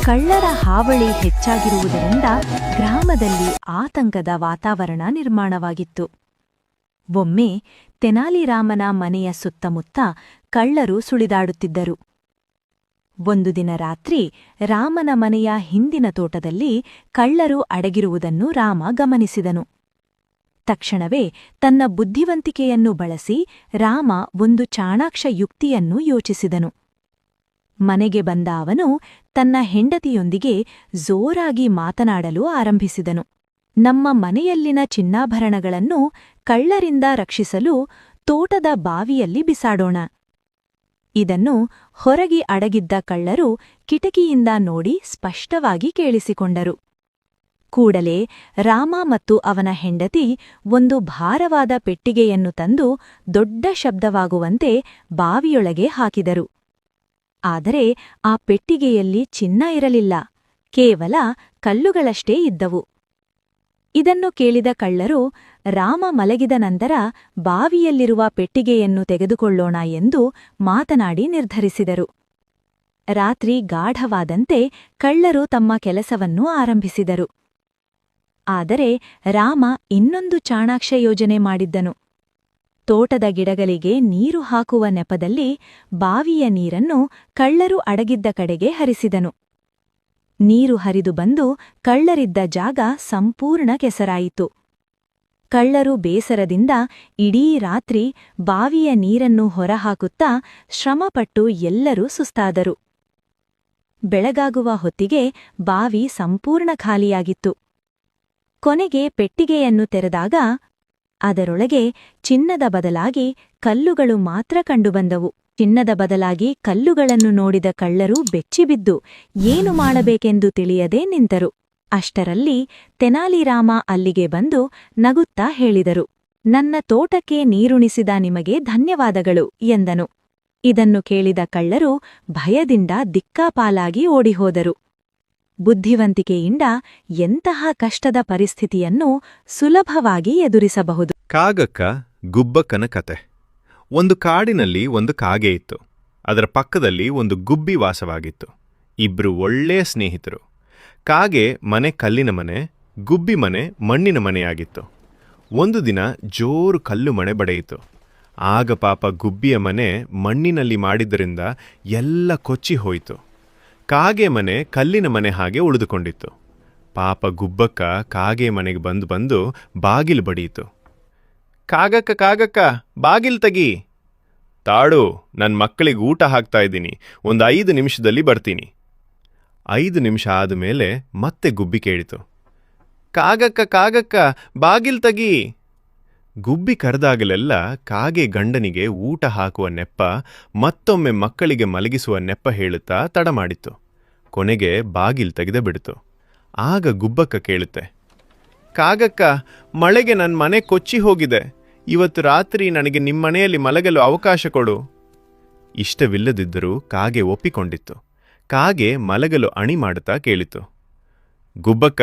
ಕಳ್ಳರ ಹಾವಳಿ ಹೆಚ್ಚಾಗಿರುವುದರಿಂದ ಗ್ರಾಮದಲ್ಲಿ ಆತಂಕದ ವಾತಾವರಣ ನಿರ್ಮಾಣವಾಗಿತ್ತು. ಒಮ್ಮೆ ತೆನಾಲಿರಾಮನ ಮನೆಯ ಸುತ್ತಮುತ್ತ ಕಳ್ಳರು ಸುಳಿದಾಡುತ್ತಿದ್ದರು. ಒಂದು ದಿನ ರಾತ್ರಿ ರಾಮನ ಮನೆಯ ಹಿಂದಿನ ತೋಟದಲ್ಲಿ ಕಳ್ಳರು ಅಡಗಿರುವುದನ್ನು ರಾಮ ಗಮನಿಸಿದನು. ತಕ್ಷಣವೇ ತನ್ನ ಬುದ್ಧಿವಂತಿಕೆಯನ್ನು ಬಳಸಿ ರಾಮ ಒಂದು ಚಾಣಾಕ್ಷ ಯುಕ್ತಿಯನ್ನು ಯೋಚಿಸಿದನು. ಮನೆಗೆ ಬಂದ ಅವನು ತನ್ನ ಹೆಂಡತಿಯೊಂದಿಗೆ ಜೋರಾಗಿ ಮಾತನಾಡಲು ಆರಂಭಿಸಿದನು. ನಮ್ಮ ಮನೆಯಲ್ಲಿನ ಚಿನ್ನಾಭರಣಗಳನ್ನು ಕಳ್ಳರಿಂದ ರಕ್ಷಿಸಲು ತೋಟದ ಬಾವಿಯಲ್ಲಿ ಬಿಸಾಡೋಣ. ಇದನ್ನು ಹೊರಗೆ ಅಡಗಿದ್ದ ಕಳ್ಳರು ಕಿಟಕಿಯಿಂದ ನೋಡಿ ಸ್ಪಷ್ಟವಾಗಿ ಕೇಳಿಸಿಕೊಂಡರು. ಕೂಡಲೇ ರಾಮ ಮತ್ತು ಅವನ ಹೆಂಡತಿ ಒಂದು ಭಾರವಾದ ಪೆಟ್ಟಿಗೆಯನ್ನು ತಂದು ದೊಡ್ಡ ಶಬ್ದವಾಗುವಂತೆ ಬಾವಿಯೊಳಗೆ ಹಾಕಿದರು. ಆದರೆ ಆ ಪೆಟ್ಟಿಗೆಯಲ್ಲಿ ಚಿನ್ನ ಇರಲಿಲ್ಲ, ಕೇವಲ ಕಲ್ಲುಗಳಷ್ಟೇ ಇದ್ದವು. ಇದನ್ನು ಕೇಳಿದ ಕಳ್ಳರು ರಾಮ ಮಲಗಿದ ನಂತರ ಬಾವಿಯಲ್ಲಿರುವ ಪೆಟ್ಟಿಗೆಯನ್ನು ತೆಗೆದುಕೊಳ್ಳೋಣ ಎಂದು ಮಾತನಾಡಿ ನಿರ್ಧರಿಸಿದರು. ರಾತ್ರಿ ಗಾಢವಾದಂತೆ ಕಳ್ಳರು ತಮ್ಮ ಕೆಲಸವನ್ನು ಆರಂಭಿಸಿದರು. ಆದರೆ ರಾಮ ಇನ್ನೊಂದು ಚಾಣಾಕ್ಷ ಯೋಜನೆ ಮಾಡಿದ್ದನು. ತೋಟದ ಗಿಡಗಳಿಗೆ ನೀರು ಹಾಕುವ ನೆಪದಲ್ಲಿ ಬಾವಿಯ ನೀರನ್ನು ಕಳ್ಳರು ಅಡಗಿದ್ದ ಕಡೆಗೆ ಹರಿಸಿದನು. ನೀರು ಹರಿದು ಬಂದು ಕಳ್ಳರಿದ್ದ ಜಾಗ ಸಂಪೂರ್ಣ ಕೆಸರಾಯಿತು. ಕಳ್ಳರು ಬೇಸರದಿಂದ ಇಡೀ ರಾತ್ರಿ ಬಾವಿಯ ನೀರನ್ನು ಹೊರಹಾಕುತ್ತಾ ಶ್ರಮಪಟ್ಟು ಎಲ್ಲರೂ ಸುಸ್ತಾದರು. ಬೆಳಗಾಗುವ ಹೊತ್ತಿಗೆ ಬಾವಿ ಸಂಪೂರ್ಣ ಖಾಲಿಯಾಗಿತ್ತು. ಕೊನೆಗೆ ಪೆಟ್ಟಿಗೆಯನ್ನು ತೆರೆದಾಗ ಅದರೊಳಗೆ ಚಿನ್ನದ ಬದಲಾಗಿ ಕಲ್ಲುಗಳು ಮಾತ್ರ ಕಂಡುಬಂದವು. ಚಿನ್ನದ ಬದಲಾಗಿ ಕಲ್ಲುಗಳನ್ನು ನೋಡಿದ ಕಳ್ಳರು ಬೆಚ್ಚಿಬಿದ್ದು ಏನು ಮಾಡಬೇಕೆಂದು ತಿಳಿಯದೆ ನಿಂತರು. ಅಷ್ಟರಲ್ಲಿ ತೆನಾಲಿರಾಮ ಅಲ್ಲಿಗೆ ಬಂದು ನಗುತ್ತಾ ಹೇಳಿದರು, "ನನ್ನ ತೋಟಕ್ಕೆ ನೀರುಣಿಸಿದ ನಿಮಗೆ ಧನ್ಯವಾದಗಳು" ಎಂದನು. ಇದನ್ನು ಕೇಳಿದ ಕಳ್ಳರು ಭಯದಿಂದ ದಿಕ್ಕಾಪಾಲಾಗಿ ಓಡಿಹೋದರು. ಬುದ್ಧಿವಂತಿಕೆಯಿಂದ ಎಂತಹ ಕಷ್ಟದ ಪರಿಸ್ಥಿತಿಯನ್ನು ಸುಲಭವಾಗಿ ಎದುರಿಸಬಹುದು. ಕಾಗಕ್ಕ ಗುಬ್ಬಕ್ಕನ ಕತೆ. ಒಂದು ಕಾಡಿನಲ್ಲಿ ಒಂದು ಕಾಗೆ ಇತ್ತು. ಅದರ ಪಕ್ಕದಲ್ಲಿ ಒಂದು ಗುಬ್ಬಿ ವಾಸವಾಗಿತ್ತು. ಇಬ್ರು ಒಳ್ಳೆಯ ಸ್ನೇಹಿತರು. ಕಾಗೆ ಮನೆ ಕಲ್ಲಿನ ಮನೆ, ಗುಬ್ಬಿ ಮನೆ ಮಣ್ಣಿನ ಮನೆಯಾಗಿತ್ತು. ಒಂದು ದಿನ ಜೋರು ಕಲ್ಲು ಮಳೆ ಬಡಿಯಿತು. ಆಗ ಪಾಪ ಗುಬ್ಬಿಯ ಮನೆ ಮಣ್ಣಿನಲ್ಲಿ ಮಾಡಿದ್ದರಿಂದ ಎಲ್ಲ ಕೊಚ್ಚಿ ಹೋಯಿತು. ಕಾಗೆ ಮನೆ ಕಲ್ಲಿನ ಮನೆ ಹಾಗೆ ಉಳಿದುಕೊಂಡಿತ್ತು. ಪಾಪ ಗುಬ್ಬಕ್ಕ ಕಾಗೆ ಮನೆಗೆ ಬಂದು ಬಾಗಿಲು ಬಡಿಯಿತು. "ಕಾಗಕ್ಕ ಕಾಗಕ್ಕ, ಬಾಗಿಲು ತೆಗಿ." "ತಾಡು, ನನ್ನ ಮಕ್ಕಳಿಗೆ ಊಟ ಹಾಕ್ತಾ ಇದ್ದೀನಿ, ಒಂದು 5 ನಿಮಿಷದಲ್ಲಿ ಬರ್ತೀನಿ." 5 ನಿಮಿಷ ಆದಮೇಲೆ ಮತ್ತೆ ಗುಬ್ಬಿ ಕೇಳಿತು, "ಕಾಗಕ್ಕ ಕಾಗಕ್ಕ, ಬಾಗಿಲು ತೆಗಿ." ಗುಬ್ಬಿ ಕರೆದಾಗಲೆಲ್ಲ ಕಾಗೆ ಗಂಡನಿಗೆ ಊಟ ಹಾಕುವ ನೆಪ್ಪ, ಮತ್ತೊಮ್ಮೆ ಮಕ್ಕಳಿಗೆ ಮಲಗಿಸುವ ನೆಪ್ಪ ಹೇಳುತ್ತಾ ತಡ ಮಾಡಿತ್ತು. ಕೊನೆಗೆ ಬಾಗಿಲು ತೆಗೆದ ಬಿಡ್ತು. ಆಗ ಗುಬ್ಬಕ್ಕ ಕೇಳುತ್ತೆ, "ಕಾಗಕ್ಕ, ಮಳೆಗೆ ನನ್ನ ಮನೆ ಕೊಚ್ಚಿ ಹೋಗಿದೆ. ಇವತ್ತು ರಾತ್ರಿ ನನಗೆ ನಿಮ್ಮನೆಯಲ್ಲಿ ಮಲಗಲು ಅವಕಾಶ ಕೊಡು." ಇಷ್ಟವಿಲ್ಲದಿದ್ದರೂ ಕಾಗೆ ಒಪ್ಪಿಕೊಂಡಿತ್ತು. ಕಾಗೆ ಮಲಗಲು ಅಣಿ ಮಾಡುತ್ತಾ ಕೇಳಿತು, "ಗುಬ್ಬಕ್ಕ,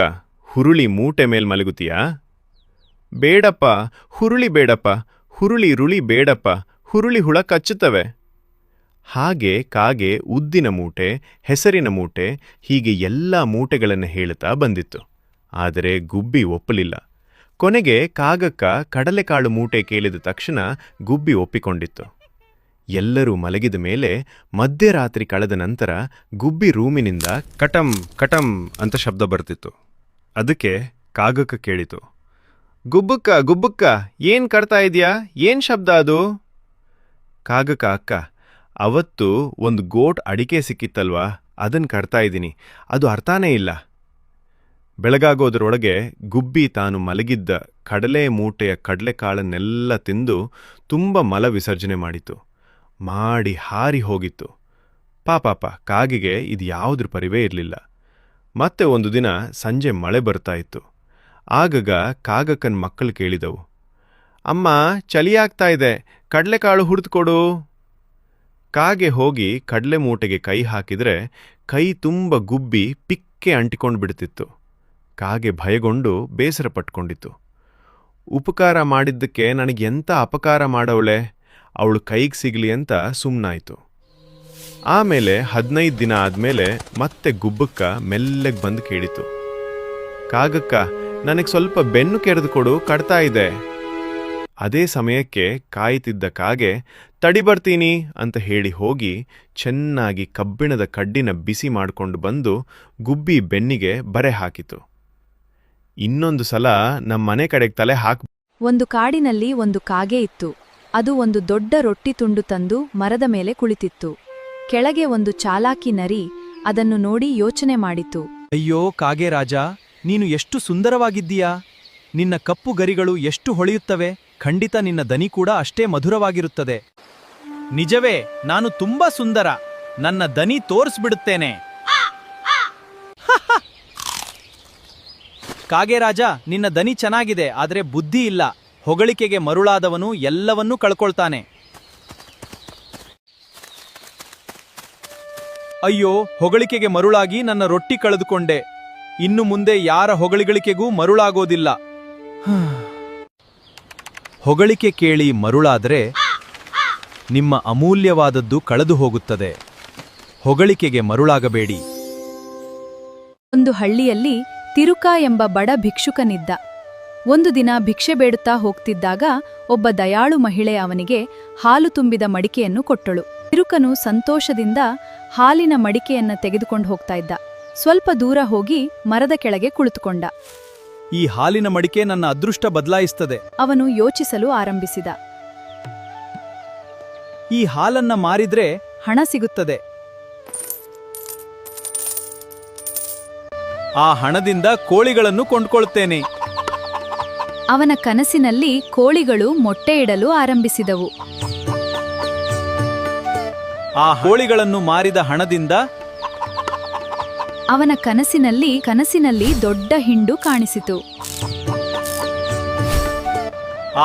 ಹುರುಳಿ ಮೂಟೆ ಮೇಲ್ ಮಲಗುತ್ತೀಯಾ?" "ಬೇಡಪ್ಪ, ಹುರುಳಿ ಬೇಡಪ್ಪ, ಹುರುಳಿ ರುಳಿ ಬೇಡಪ್ಪ, ಹುರುಳಿ ಹುಳ ಕಚ್ಚುತ್ತವೆ." ಹಾಗೆ ಕಾಗೆ ಉದ್ದಿನ ಮೂಟೆ, ಹೆಸರಿನ ಮೂಟೆ, ಹೀಗೆ ಎಲ್ಲ ಮೂಟೆಗಳನ್ನು ಹೇಳುತ್ತಾ ಬಂದಿತ್ತು. ಆದರೆ ಗುಬ್ಬಿ ಒಪ್ಪಲಿಲ್ಲ. ಕೊನೆಗೆ ಕಾಗಕ್ಕ ಕಡಲೆಕಾಳು ಮೂಟೆ ಕೇಳಿದ ತಕ್ಷಣ ಗುಬ್ಬಿ ಒಪ್ಪಿಕೊಂಡಿತ್ತು. ಎಲ್ಲರೂ ಮಲಗಿದ ಮೇಲೆ ಮಧ್ಯರಾತ್ರಿ ಕಳೆದ ನಂತರ ಗುಬ್ಬಿ ರೂಮಿನಿಂದ ಕಟಂ ಕಟಂ ಅಂತ ಶಬ್ದ ಬರ್ತಿತ್ತು. ಅದಕ್ಕೆ ಕಾಗಕ್ಕ ಕೇಳಿತು, "ಗುಬ್ಬಕ್ಕ ಗುಬ್ಬಕ್ಕ, ಏನ್ ಕಟ್ತಾ ಇದೆಯಾ? ಏನ್ ಶಬ್ದ ಅದು?" ಕಾಗಕ್ಕ, "ಅಕ್ಕ, ಅವತ್ತು ಒಂದು ಗೋಟ್ ಅಡಿಕೆ ಸಿಕ್ಕಿತ್ತಲ್ವಾ, ಅದನ್ನು ಕಟ್ತಾ ಇದ್ದೀನಿ. ಅದು ಅರ್ಥನೇ ಇಲ್ಲ." ಬೆಳಗಾಗೋದ್ರೊಳಗೆ ಗುಬ್ಬಿ ತಾನು ಮಲಗಿದ್ದ ಕಡಲೆ ಮೂಟೆಯ ಕಡಲೆಕಾಳನ್ನೆಲ್ಲ ತಿಂದು ತುಂಬ ಮಲ ವಿಸರ್ಜನೆ ಮಾಡಿತು. ಮಾಡಿ ಹಾರಿ ಹೋಗಿತ್ತು. ಪಾಪಾಪ ಕಾಗೆಗೆ ಇದು ಯಾವುದ್ರ ಪರಿವೇ ಇರಲಿಲ್ಲ. ಮತ್ತೆ ಒಂದು ದಿನ ಸಂಜೆ ಮಳೆ ಬರ್ತಾ ಇತ್ತು. ಆಗಾಗ ಕಾಗಕ್ಕನ ಮಕ್ಕಳು ಕೇಳಿದವು, "ಅಮ್ಮ, ಚಳಿಯಾಗ್ತಾ ಇದೆ, ಕಡಲೆಕಾಳು ಹುರಿದುಕೊಡು." ಕಾಗೆ ಹೋಗಿ ಕಡಲೆ ಮೂಟೆಗೆ ಕೈ ಹಾಕಿದರೆ ಕೈ ತುಂಬ ಗುಬ್ಬಿ ಪಿಕ್ಕೆ ಅಂಟಿಕೊಂಡು ಬಿಡ್ತಿತ್ತು. ಕಾಗೆ ಭಯಗೊಂಡು ಬೇಸರ ಪಟ್ಕೊಂಡಿತ್ತು. ಉಪಕಾರ ಮಾಡಿದ್ದಕ್ಕೆ ನನಗೆಂಥ ಅಪಕಾರ ಮಾಡವಳೆ, ಅವಳು ಕೈಗೆ ಸಿಗಲಿ ಅಂತ ಸುಮ್ಮನಾಯಿತು. ಆಮೇಲೆ 15 ದಿನ ಆದ್ಮೇಲೆ ಮತ್ತೆ ಗುಬ್ಬಕ್ಕ ಮೆಲ್ಲಗೆ ಬಂದು ಕೇಳಿತು, ಕಾಗಕ್ಕ, ನನಗೆ ಸ್ವಲ್ಪ ಬೆನ್ನು ಕೆರೆದು ಕೊಡು, ಕಡ್ತಾ ಇದೆ. ಅದೇ ಸಮಯಕ್ಕೆ ಕಾಯ್ತಿದ್ದ ಕಾಗೆ ತಡಿ ಬರ್ತೀನಿ ಅಂತ ಹೇಳಿ ಹೋಗಿ ಚೆನ್ನಾಗಿ ಕಬ್ಬಿಣದ ಕಡ್ಡಿನ ಬಿಸಿ ಮಾಡಿಕೊಂಡು ಬಂದು ಗುಬ್ಬಿ ಬೆನ್ನಿಗೆ ಬರೆ ಹಾಕಿತು. ಇನ್ನೊಂದು ಸಲ ನಮ್ಮ ಮನೆ ಕಡೆಗೆ ತಲೆ ಹಾಕ್. ಒಂದು ಕಾಡಿನಲ್ಲಿ ಒಂದು ಕಾಗೆ ಇತ್ತು. ಅದು ಒಂದು ದೊಡ್ಡ ರೊಟ್ಟಿ ತುಂಡು ತಂದು ಮರದ ಮೇಲೆ ಕುಳಿತಿತ್ತು. ಕೆಳಗೆ ಒಂದು ಚಾಲಾಕಿ ನರಿ ಅದನ್ನು ನೋಡಿ ಯೋಚನೆ ಮಾಡಿತು. ಅಯ್ಯೋ ಕಾಗೆ ರಾಜ, ನೀನು ಎಷ್ಟು ಸುಂದರವಾಗಿದ್ದೀಯಾ! ನಿನ್ನ ಕಪ್ಪು ಗರಿಗಳು ಎಷ್ಟು ಹೊಳೆಯುತ್ತವೆ. ಖಂಡಿತ ನಿನ್ನ ದನಿ ಕೂಡ ಅಷ್ಟೇ ಮಧುರವಾಗಿರುತ್ತದೆ. ನಿಜವೇ, ನಾನು ತುಂಬಾ ಸುಂದರ. ನನ್ನ ದನಿ ತೋರಿಸ್ಬಿಡುತ್ತೇನೆ. ಕಾಗೆ ರಾಜ, ನಿನ್ನ ದನಿ ಚೆನ್ನಾಗಿದೆ, ಆದರೆ ಬುದ್ಧಿ ಇಲ್ಲ. ಹೊಗಳಿಕೆಗೆ ಮರುಳಾದವನು ಎಲ್ಲವನ್ನೂ ಕಳ್ಕೊಳ್ತಾನೆ. ಅಯ್ಯೋ, ಹೊಗಳಿಕೆಗೆ ಮರುಳಾಗಿ ನನ್ನ ರೊಟ್ಟಿ ಕಳೆದುಕೊಂಡೆ. ಇನ್ನು ಮುಂದೆ ಯಾರ ಹೊಗಳಿಕೆಗೂ ಮರುಳಾಗೋದಿಲ್ಲ. ಹೊಗಳಿಕೆ ಕೇಳಿ ಮರುಳಾದರೆ ನಿಮ್ಮ ಅಮೂಲ್ಯವಾದದ್ದು ಕಳೆದು ಹೋಗುತ್ತದೆ. ಹೊಗಳಿಕೆಗೆ ಮರುಳಾಗಬೇಡಿ. ಒಂದು ಹಳ್ಳಿಯಲ್ಲಿ ತಿರುಕ ಎಂಬ ಬಡ ಭಿಕ್ಷುಕನಿದ್ದ. ಒಂದು ದಿನ ಭಿಕ್ಷೆ ಬೇಡುತ್ತಾ ಹೋಗ್ತಿದ್ದಾಗ ಒಬ್ಬ ದಯಾಳು ಮಹಿಳೆ ಅವನಿಗೆ ಹಾಲು ತುಂಬಿದ ಮಡಿಕೆಯನ್ನು ಕೊಟ್ಟಳು. ತಿರುಕನು ಸಂತೋಷದಿಂದ ಹಾಲಿನ ಮಡಿಕೆಯನ್ನ ತೆಗೆದುಕೊಂಡು ಹೋಗ್ತಾ ಇದ್ದ. ಸ್ವಲ್ಪ ದೂರ ಹೋಗಿ ಮರದ ಕೆಳಗೆ ಕುಳಿತುಕೊಂಡ. ಈ ಹಾಲಿನ ಮಡಿಕೆ ನನ್ನ ಅದೃಷ್ಟ ಬದಲಾಯಿಸುತ್ತದೆ. ಅವನು ಯೋಚಿಸಲು ಆರಂಭಿಸಿದ. ಈ ಹಾಲನ್ನ ಮಾರಿದ್ರೆ ಹಣ ಸಿಗುತ್ತದೆ. ಆ ಹಣದಿಂದ ಕೋಳಿಗಳನ್ನು ಕೊಂಡ್ಕೊಳ್ತೇನೆ. ಅವನ ಕನಸಿನಲ್ಲಿ ಕೋಳಿಗಳು ಮೊಟ್ಟೆ ಇಡಲು ಆರಂಭಿಸಿದವು. ಆ ಕೋಳಿಗಳನ್ನು ಮಾರಿದ ಹಣದಿಂದ ಅವನ ಕನಸಿನಲ್ಲಿ ದೊಡ್ಡ ಹಿಂಡು ಕಾಣಿಸಿತು.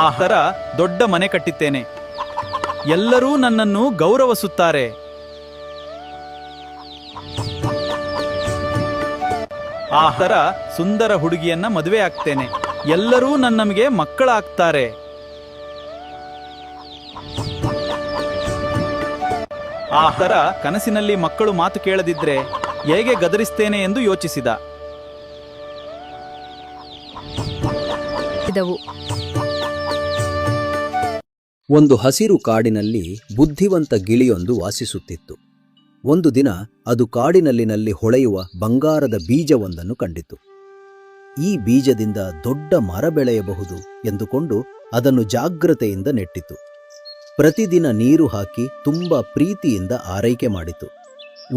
ಆ ಹರ ದೊಡ್ಡ ಮನೆ ಕಟ್ಟಿದ್ದೇನೆ. ಎಲ್ಲರೂ ನನ್ನನ್ನು ಗೌರವಿಸುತ್ತಾರೆ. ಆ ಹರ ಸುಂದರ ಹುಡುಗಿಯನ್ನ ಮದುವೆ ಆಗ್ತೇನೆ. ಎಲ್ಲರೂ ನನ್ನಮಗೆ ಮಕ್ಕಳಾಗ್ತಾರೆ. ಆ ಹರ ಕನಸಿನಲ್ಲಿ ಮಕ್ಕಳು ಮಾತು ಕೇಳದಿದ್ರೆ ಹೇಗೆ ಗದರಿಸ್ತೇನೆ ಎಂದು ಯೋಚಿಸಿದ. ಒಂದು ಹಸಿರು ಕಾಡಿನಲ್ಲಿ ಬುದ್ಧಿವಂತ ಗಿಳಿಯೊಂದು ವಾಸಿಸುತ್ತಿತ್ತು. ಒಂದು ದಿನ ಅದು ಕಾಡಿನಲ್ಲಿ ಹೊಳೆಯುವ ಬಂಗಾರದ ಬೀಜವೊಂದನ್ನು ಕಂಡಿತು. ಈ ಬೀಜದಿಂದ ದೊಡ್ಡ ಮರ ಬೆಳೆಯಬಹುದು ಎಂದುಕೊಂಡು ಅದನ್ನು ಜಾಗ್ರತೆಯಿಂದ ನೆಟ್ಟಿತು. ಪ್ರತಿದಿನ ನೀರು ಹಾಕಿ ತುಂಬ ಪ್ರೀತಿಯಿಂದ ಆರೈಕೆ ಮಾಡಿತು.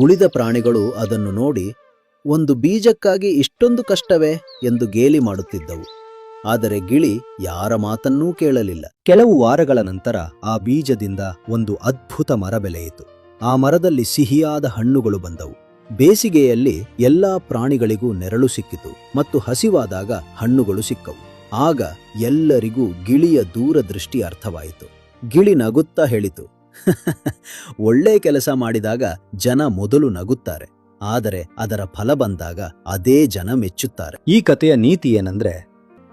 ಉಳಿದ ಪ್ರಾಣಿಗಳು ಅದನ್ನು ನೋಡಿ, ಒಂದು ಬೀಜಕ್ಕಾಗಿ ಇಷ್ಟೊಂದು ಕಷ್ಟವೇ ಎಂದು ಗೇಲಿ ಮಾಡುತ್ತಿದ್ದವು. ಆದರೆ ಗಿಳಿ ಯಾರ ಮಾತನ್ನೂ ಕೇಳಲಿಲ್ಲ. ಕೆಲವು ವಾರಗಳ ನಂತರ ಆ ಬೀಜದಿಂದ ಒಂದು ಅದ್ಭುತ ಮರ ಬೆಳೆಯಿತು. ಆ ಮರದಲ್ಲಿ ಸಿಹಿಯಾದ ಹಣ್ಣುಗಳು ಬಂದವು. ಬೇಸಿಗೆಯಲ್ಲಿ ಎಲ್ಲಾ ಪ್ರಾಣಿಗಳಿಗೂ ನೆರಳು ಸಿಕ್ಕಿತು ಮತ್ತು ಹಸಿವಾದಾಗ ಹಣ್ಣುಗಳು ಸಿಕ್ಕವು. ಆಗ ಎಲ್ಲರಿಗೂ ಗಿಳಿಯ ದೂರದೃಷ್ಟಿ ಅರ್ಥವಾಯಿತು. ಗಿಳಿ ನಗುತ್ತಾ ಹೇಳಿತು, ಒಳ್ಳೆ ಕೆಲಸ ಮಾಡಿದಾಗ ಜನ ಮೊದಲು ನಗುತ್ತಾರೆ, ಆದರೆ ಅದರ ಫಲ ಬಂದಾಗ ಅದೇ ಜನ ಮೆಚ್ಚುತ್ತಾರೆ. ಈ ಕಥೆಯ ನೀತಿ ಏನಂದ್ರೆ,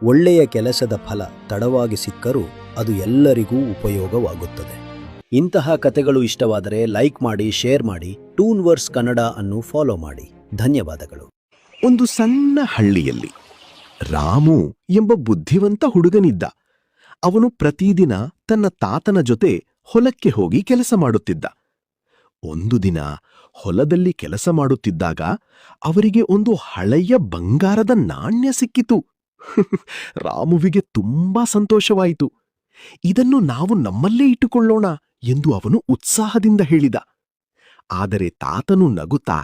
ಒಳ್ಳೆಯ ಕೆಲಸದ ಫಲ ತಡವಾಗಿ ಸಿಕ್ಕರೂ ಅದು ಎಲ್ಲರಿಗೂ ಉಪಯೋಗವಾಗುತ್ತದೆ. ಇಂತಹ ಕಥೆಗಳು ಇಷ್ಟವಾದರೆ ಲೈಕ್ ಮಾಡಿ, ಶೇರ್ ಮಾಡಿ. ಟೂನ್ ವರ್ಸ್ ಕನ್ನಡ ಅನ್ನು ಫಾಲೋ ಮಾಡಿ. ಧನ್ಯವಾದಗಳು. ಒಂದು ಸಣ್ಣ ಹಳ್ಳಿಯಲ್ಲಿ ರಾಮು ಎಂಬ ಬುದ್ಧಿವಂತ ಹುಡುಗನಿದ್ದ. ಅವನು ಪ್ರತಿದಿನ ತನ್ನ ತಾತನ ಜೊತೆ ಹೊಲಕ್ಕೆ ಹೋಗಿ ಕೆಲಸ ಮಾಡುತ್ತಿದ್ದ. ಒಂದು ದಿನ ಹೊಲದಲ್ಲಿ ಕೆಲಸ ಮಾಡುತ್ತಿದ್ದಾಗ ಅವರಿಗೆ ಒಂದು ಹಳೆಯ ಬಂಗಾರದ ನಾಣ್ಯ ಸಿಕ್ಕಿತು. ರಾಮುವಿಗೆ ತುಂಬಾ ಸಂತೋಷವಾಯಿತು. ಇದನ್ನು ನಾವು ನಮ್ಮಲ್ಲೇ ಇಟ್ಟುಕೊಳ್ಳೋಣ ಎಂದು ಅವನು ಉತ್ಸಾಹದಿಂದ ಹೇಳಿದ. ಆದರೆ ತಾತನು ನಗುತ್ತಾ,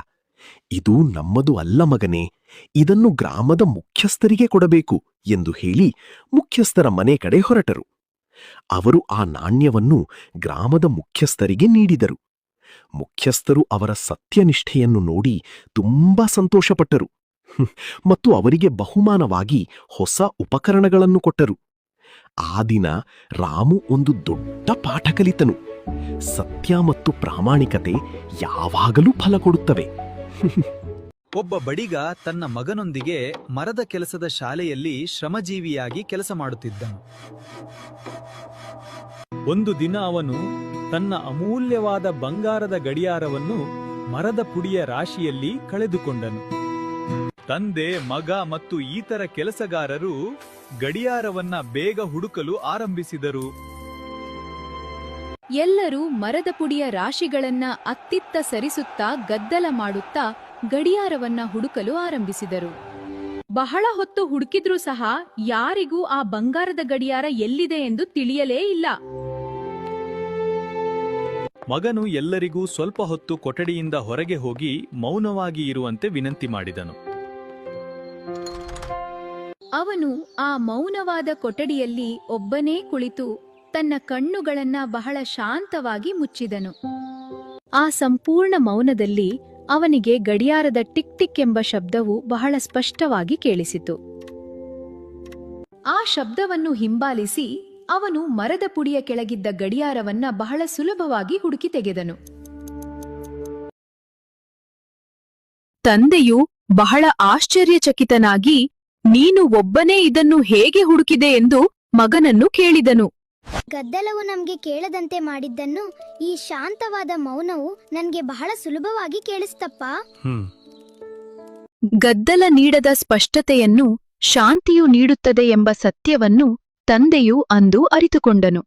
ಇದು ನಮ್ಮದು ಅಲ್ಲ ಮಗನೇ, ಇದನ್ನು ಗ್ರಾಮದ ಮುಖ್ಯಸ್ಥರಿಗೆ ಕೊಡಬೇಕು ಎಂದು ಹೇಳಿ ಮುಖ್ಯಸ್ಥರ ಮನೆ ಕಡೆ ಹೊರಟರು. ಅವರು ಆ ನಾಣ್ಯವನ್ನು ಗ್ರಾಮದ ಮುಖ್ಯಸ್ಥರಿಗೆ ನೀಡಿದರು. ಮುಖ್ಯಸ್ಥರು ಅವರ ಸತ್ಯನಿಷ್ಠೆಯನ್ನು ನೋಡಿ ತುಂಬಾ ಸಂತೋಷಪಟ್ಟರು ಮತ್ತು ಅವರಿಗೆ ಬಹುಮಾನವಾಗಿ ಹೊಸ ಉಪಕರಣಗಳನ್ನು ಕೊಟ್ಟರು. ಆ ದಿನ ರಾಮು ಒಂದು ದೊಡ್ಡ ಪಾಠ ಕಲಿತನು. ಸತ್ಯ ಮತ್ತು ಪ್ರಾಮಾಣಿಕತೆ ಯಾವಾಗಲೂ ಫಲ ಕೊಡುತ್ತವೆ. ಒಬ್ಬ ಬಡಿಗ ತನ್ನ ಮಗನೊಂದಿಗೆ ಮರದ ಕೆಲಸದ ಶಾಲೆಯಲ್ಲಿ ಶ್ರಮಜೀವಿಯಾಗಿ ಕೆಲಸ ಮಾಡುತ್ತಿದ್ದನು. ಒಂದು ದಿನ ಅವನು ತನ್ನ ಅಮೂಲ್ಯವಾದ ಬಂಗಾರದ ಗಡಿಯಾರವನ್ನು ಮರದ ಪುಡಿಯ ರಾಶಿಯಲ್ಲಿ ಕಳೆದುಕೊಂಡನು. ತಂದೆ, ಮಗ ಮತ್ತು ಇತರ ಕೆಲಸಗಾರರು ಗಡಿಯಾರವನ್ನ ಬೇಗ ಹುಡುಕಲು ಆರಂಭಿಸಿದರು. ಎಲ್ಲರೂ ಮರದ ಪುಡಿಯ ರಾಶಿಗಳನ್ನ ಅತ್ತಿತ್ತ ಸರಿಸುತ್ತಾ ಗದ್ದಲ ಮಾಡುತ್ತಾ ಗಡಿಯಾರವನ್ನ ಹುಡುಕಲು ಆರಂಭಿಸಿದರು. ಬಹಳ ಹೊತ್ತು ಹುಡುಕಿದ್ರೂ ಸಹ ಯಾರಿಗೂ ಆ ಬಂಗಾರದ ಗಡಿಯಾರ ಎಲ್ಲಿದೆ ಎಂದು ತಿಳಿಯಲೇ ಇಲ್ಲ. ಮಗನು ಎಲ್ಲರಿಗೂ ಸ್ವಲ್ಪ ಹೊತ್ತು ಕೊಠಡಿಯಿಂದ ಹೊರಗೆ ಹೋಗಿ ಮೌನವಾಗಿ ಇರುವಂತೆ ವಿನಂತಿ ಮಾಡಿದನು. ಅವನು ಆ ಮೌನವಾದ ಕೊಠಡಿಯಲ್ಲಿ ಒಬ್ಬನೇ ಕುಳಿತು ತನ್ನ ಕಣ್ಣುಗಳನ್ನ ಬಹಳ ಶಾಂತವಾಗಿ ಮುಚ್ಚಿದನು. ಆ ಸಂಪೂರ್ಣ ಮೌನದಲ್ಲಿ ಅವನಿಗೆ ಗಡಿಯಾರದ ಟಿಕ್ ಟಿಕ್ ಎಂಬ ಶಬ್ದವು ಬಹಳ ಸ್ಪಷ್ಟವಾಗಿ ಕೇಳಿಸಿತು. ಆ ಶಬ್ದವನ್ನು ಹಿಂಬಾಲಿಸಿ ಅವನು ಮರದ ಪುಡಿಯ ಕೆಳಗಿದ್ದ ಗಡಿಯಾರವನ್ನ ಬಹಳ ಸುಲಭವಾಗಿ ಹುಡುಕಿ ತೆಗೆದನು. ತಂದೆಯು ಬಹಳ ಆಶ್ಚರ್ಯಚಕಿತನಾಗಿ, ನೀನು ಒಬ್ಬನೇ ಇದನ್ನು ಹೇಗೆ ಹುಡುಕಿದೆ ಎಂದು ಮಗನನ್ನು ಕೇಳಿದನು. ಗದ್ದಲವು ನಮ್ಗೆ ಕೇಳದಂತೆ ಮಾಡಿದ್ದನ್ನು ಈ ಶಾಂತವಾದ ಮೌನವು ನನ್ಗೆ ಬಹಳ ಸುಲಭವಾಗಿ ಕೇಳಿಸ್ತಪ್ಪ. ಗದ್ದಲ ನೀಡದ ಸ್ಪಷ್ಟತೆಯನ್ನು ಶಾಂತಿಯು ನೀಡುತ್ತದೆ ಎಂಬ ಸತ್ಯವನ್ನು ತಂದೆಯು ಅಂದು ಅರಿತುಕೊಂಡನು.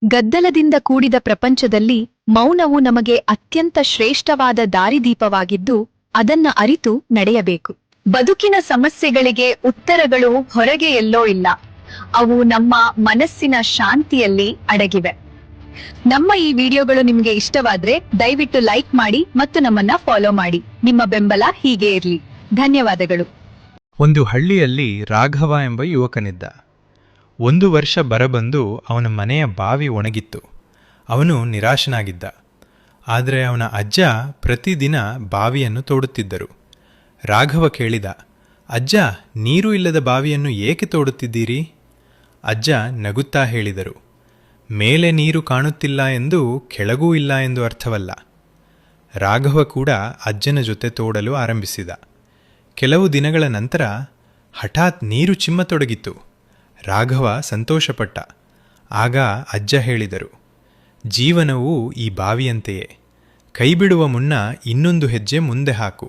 ಗದ್ದಲದಿಂದ ಕೂಡಿದ ಪ್ರಪಂಚದಲ್ಲಿ ಮೌನವು ನಮಗೆ ಅತ್ಯಂತ ಶ್ರೇಷ್ಠವಾದ ದಾರಿದೀಪವಾಗಿದ್ದು, ಅದನ್ನ ಅರಿತು ನಡೆಯಬೇಕು. ಬದುಕಿನ ಸಮಸ್ಯೆಗಳಿಗೆ ಉತ್ತರಗಳು ಹೊರಗೆ ಎಲ್ಲೋ ಇಲ್ಲ, ಅವು ನಮ್ಮ ಮನಸ್ಸಿನ ಶಾಂತಿಯಲ್ಲಿ ಅಡಗಿವೆ. ನಮ್ಮ ಈ ವಿಡಿಯೋಗಳು ನಿಮಗೆ ಇಷ್ಟವಾದ್ರೆ ದಯವಿಟ್ಟು ಲೈಕ್ ಮಾಡಿ ಮತ್ತು ನಮ್ಮನ್ನ ಫಾಲೋ ಮಾಡಿ. ನಿಮ್ಮ ಬೆಂಬಲ ಹೀಗೆ ಇರಲಿ. ಧನ್ಯವಾದಗಳು. ಒಂದು ಹಳ್ಳಿಯಲ್ಲಿ ರಾಘವ ಎಂಬ ಯುವಕನಿದ್ದ. ಒಂದು ವರ್ಷ ಬರಬಂದು ಅವನ ಮನೆಯ ಬಾವಿ ಒಣಗಿತ್ತು. ಅವನು ನಿರಾಶನಾಗಿದ್ದ. ಆದರೆ ಅವನ ಅಜ್ಜ ಪ್ರತಿದಿನ ಬಾವಿಯನ್ನು ತೋಡುತ್ತಿದ್ದರು. ರಾಘವ ಕೇಳಿದ, ಅಜ್ಜ, ನೀರು ಇಲ್ಲದ ಬಾವಿಯನ್ನು ಏಕೆ ತೋಡುತ್ತಿದ್ದೀರಿ? ಅಜ್ಜ ನಗುತ್ತಾ ಹೇಳಿದರು, ಮೇಲೆ ನೀರು ಕಾಣುತ್ತಿಲ್ಲ ಎಂದು ಕೆಳಗೂ ಇಲ್ಲ ಎಂದು ಅರ್ಥವಲ್ಲ. ರಾಘವ ಕೂಡ ಅಜ್ಜನ ಜೊತೆ ತೋಡಲು ಆರಂಭಿಸಿದ. ಕೆಲವು ದಿನಗಳ ನಂತರ ಹಠಾತ್ ನೀರು ಚಿಮ್ಮತೊಡಗಿತು. ರಾಘವ ಸಂತೋಷಪಟ್ಟ. ಆಗ ಅಜ್ಜ ಹೇಳಿದರು, ಜೀವನವು ಈ ಬಾವಿಯಂತೆಯೇ. ಕೈಬಿಡುವ ಮುನ್ನ ಇನ್ನೊಂದು ಹೆಜ್ಜೆ ಮುಂದೆ ಹಾಕು.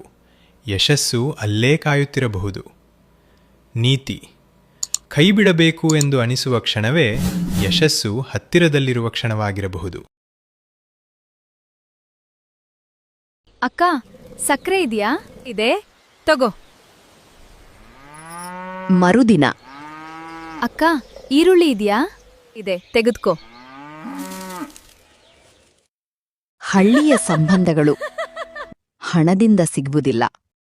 ಯಶಸ್ಸು ಅಲ್ಲೇ ಕಾಯುತ್ತಿರಬಹುದು. ನೀತಿ: ಕೈಬಿಡಬೇಕು ಎಂದು ಅನಿಸುವ ಕ್ಷಣವೇ ಯಶಸ್ಸು ಹತ್ತಿರದಲ್ಲಿರುವ ಕ್ಷಣವಾಗಿರಬಹುದು. ಅಕ್ಕ, ಸಕ್ಕರೆ ಇದೆಯಾ? ಇದೆ, ತಗೋ. ಮರುದಿನ. ಅಕ್ಕ, ಈರುಳ್ಳಿ ಇದೆಯಾ? ಇದೆ, ತೆಗೆದುಕೋ. ಹಳ್ಳಿಯ ಸಂಬಂಧಗಳು ಹಣದಿಂದ ಸಿಗುವುದಿಲ್ಲ.